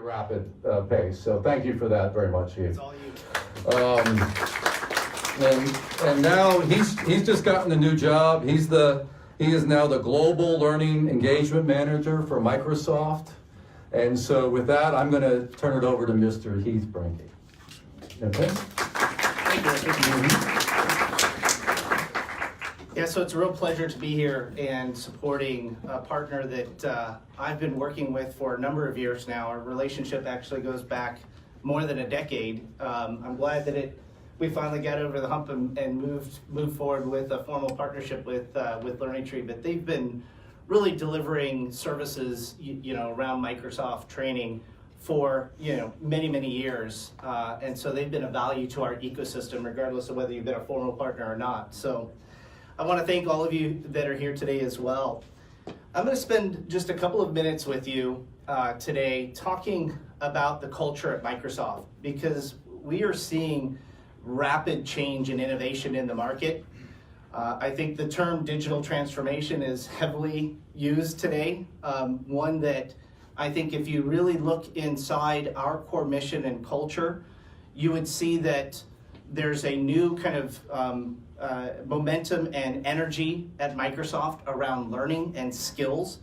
rapid pace. So thank you for that very much, Heath. It's all you. And now he's just gotten a new job. He is now the Global Learning Engagement Manager for Microsoft. And so with that, I'm going to turn it over to Mr. Heath Brinke. Okay? Thank you. Yeah, so it's a real pleasure to be here and supporting a partner that I've been working with for a number of years now. Our relationship actually goes back more than a decade. I'm glad that we finally got over the hump and moved forward with a formal partnership with LearningTree. But they've been really delivering services, around Microsoft training for many years, and so they've been a value to our ecosystem, regardless of whether you've been a formal partner or not. So I want to thank all of you that are here today as well. I'm going to spend just a couple of minutes with you today talking about the culture at Microsoft, because we are seeing rapid change and innovation in the market. I think the term digital transformation is heavily used today, one that I think if you really look inside our core mission and culture, you would see that there's a new kind of momentum and energy at Microsoft around learning and skills.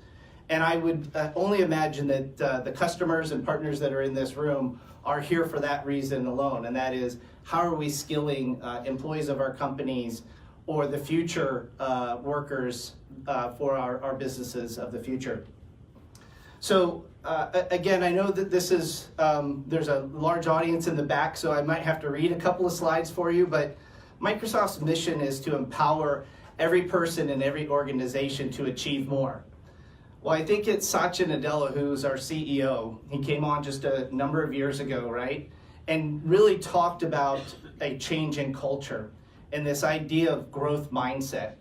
And I would only imagine that the customers and partners that are in this room are here for that reason alone, and that is, how are we skilling employees of our companies or the future workers for our businesses of the future. So again, I know that this is, there's a large audience in the back, so I might have to read a couple of slides for you, but Microsoft's mission is to empower every person and every organization to achieve more. Well, I think it's Satya Nadella, who's our CEO. He came on just a number of years ago, right? And really talked about a change in culture and this idea of growth mindset.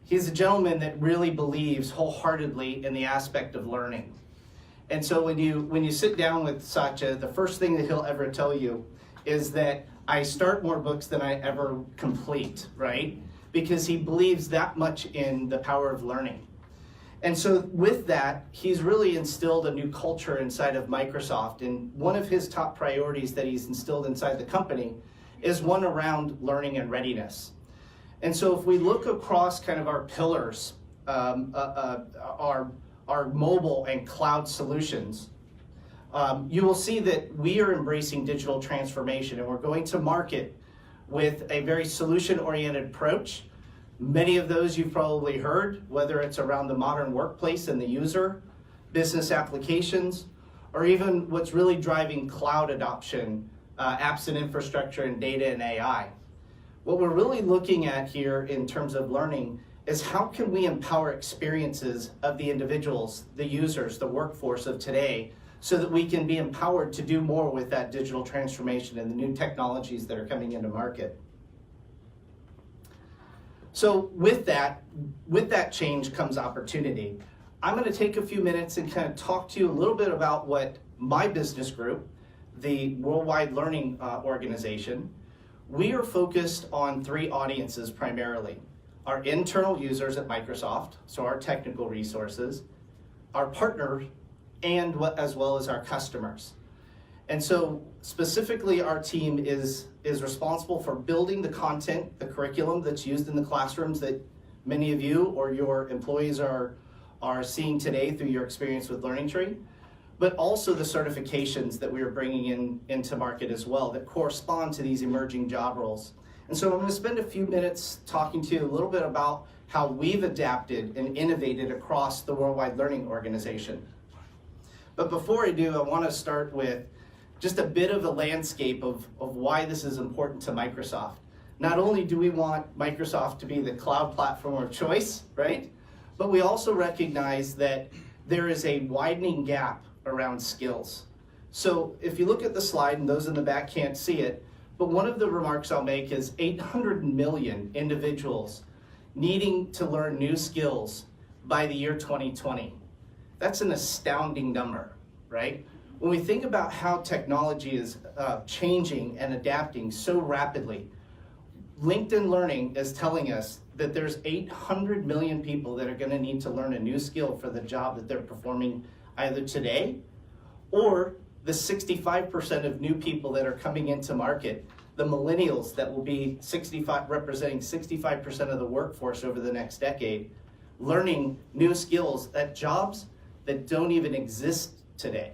He's a gentleman that really believes wholeheartedly in the aspect of learning. And so when you sit down with Satya, the first thing that he'll ever tell you is that I start more books than I ever complete, right? Because he believes that much in the power of learning. And so with that, he's really instilled a new culture inside of Microsoft. And one of his top priorities that he's instilled inside the company is one around learning and readiness. And so if we look across kind of our pillars, our mobile and cloud solutions, you will see that we are embracing digital transformation, and we're going to market with a very solution-oriented approach. Many of those you've probably heard, whether it's around the modern workplace and the user, business applications, or even what's really driving cloud adoption, apps and infrastructure and data and AI. What we're really looking at here in terms of learning is how can we empower experiences of the individuals, the users, the workforce of today, so that we can be empowered to do more with that digital transformation and the new technologies that are coming into market. So with that change comes opportunity. I'm going to take a few minutes and kind of talk to you a little bit about what my business group, the Worldwide Learning Organization, we are focused on three audiences primarily. Our internal users at Microsoft, so our technical resources, our partners, and as well as our customers. And so specifically our team is responsible for building the content, the curriculum that's used in the classrooms that many of you or your employees are seeing today through your experience with LearningTree, but also the certifications that we are bringing into market as well that correspond to these emerging job roles. And so I'm going to spend a few minutes talking to you a little bit about how we've adapted and innovated across the Worldwide Learning Organization. But before I do, I want to start with just a bit of a landscape of why this is important to Microsoft. Not only do we want Microsoft to be the cloud platform of choice, right? But we also recognize that there is a widening gap around skills. So if you look at the slide, and those in the back can't see it, but one of the remarks I'll make is 800 million individuals needing to learn new skills by the year 2020. That's an astounding number, right? When we think about how technology is changing and adapting so rapidly, LinkedIn Learning is telling us that there's 800 million people that are going to need to learn a new skill for the job that they're performing either today or the 65% of new people that are coming into market, the millennials that will be representing 65% of the workforce over the next decade, learning new skills at jobs that don't even exist today.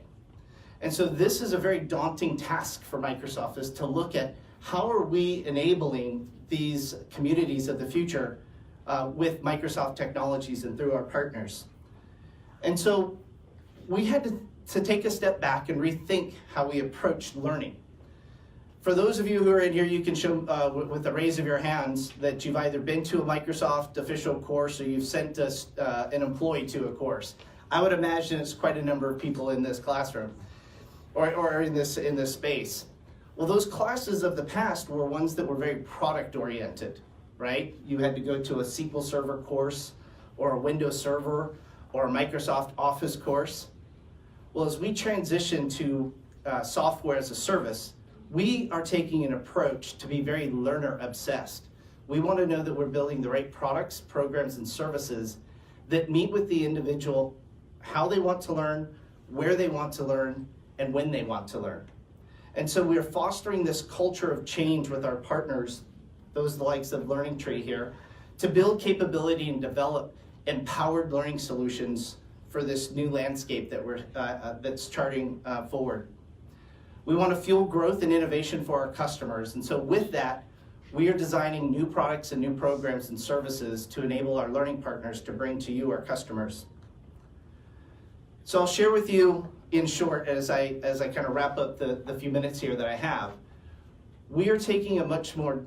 And so this is a very daunting task for Microsoft, is to look at how are we enabling these communities of the future with Microsoft technologies and through our partners. And so we had to take a step back and rethink how we approached learning. For those of you who are in here, you can show with the raise of your hands that you've either been to a Microsoft official course or you've sent us an employee to a course. I would imagine it's quite a number of people in this classroom or in this space. Well, those classes of the past were ones that were very product oriented, right? You had to go to a SQL Server course or a Windows Server or a Microsoft Office course. Well, as we transition to software as a service, we are taking an approach to be very learner obsessed. We want to know that we're building the right products, programs, and services that meet with the individual, how they want to learn, where they want to learn, and when they want to learn. And so we are fostering this culture of change with our partners, those the likes of Learning Tree here, to build capability and develop empowered learning solutions for this new landscape that that's charting forward. We want to fuel growth and innovation for our customers. And so with that, we are designing new products and new programs and services to enable our learning partners to bring to you, our customers. So I'll share with you in short, as I kind of wrap up the few minutes here that I have. We are taking a much more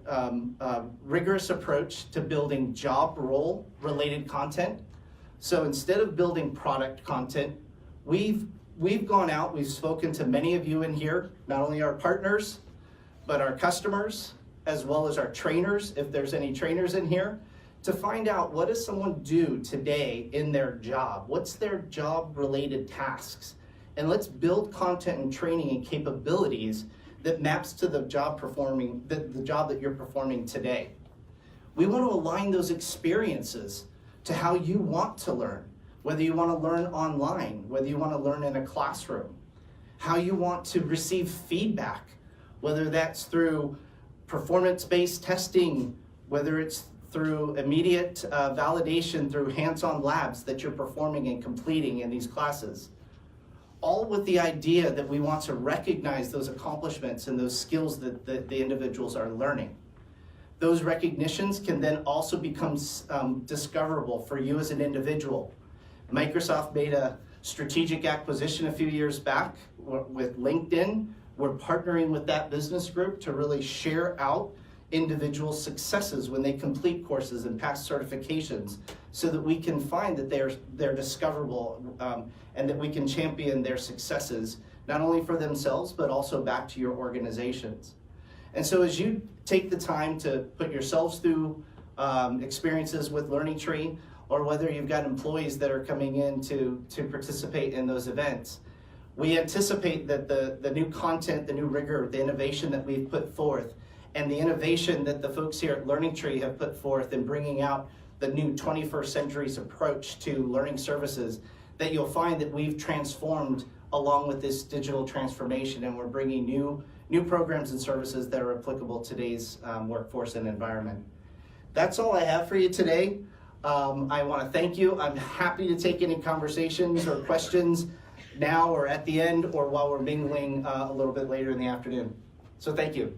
rigorous approach to building job role related content. So instead of building product content, we've gone out, we've spoken to many of you in here, not only our partners, but our customers, as well as our trainers, if there's any trainers in here, to find out what does someone do today in their job? What's their job related tasks? And let's build content and training and capabilities that maps to the job that you're performing today. We want to align those experiences to how you want to learn, whether you want to learn online, whether you want to learn in a classroom, how you want to receive feedback, whether that's through performance-based testing, whether it's through immediate validation through hands-on labs that you're performing and completing in these classes. All with the idea that we want to recognize those accomplishments and those skills that the individuals are learning. Those recognitions can then also become discoverable for you as an individual. Microsoft made a strategic acquisition a few years back with LinkedIn. We're partnering with that business group to really share out individual successes when they complete courses and pass certifications, so that we can find that they're discoverable and that we can champion their successes, not only for themselves, but also back to your organizations. And so as you take the time to put yourselves through experiences with Learning Tree, or whether you've got employees that are coming in to participate in those events, we anticipate that the new content, the new rigor, the innovation that we've put forth, and the innovation that the folks here at Learning Tree have put forth in bringing out the new 21st century's approach to learning services, that you'll find that we've transformed along with this digital transformation, and we're bringing new programs and services that are applicable to today's workforce and environment. That's all I have for you today. I want to thank you. I'm happy to take any conversations or questions now or at the end, or while we're mingling a little bit later in the afternoon. So thank you.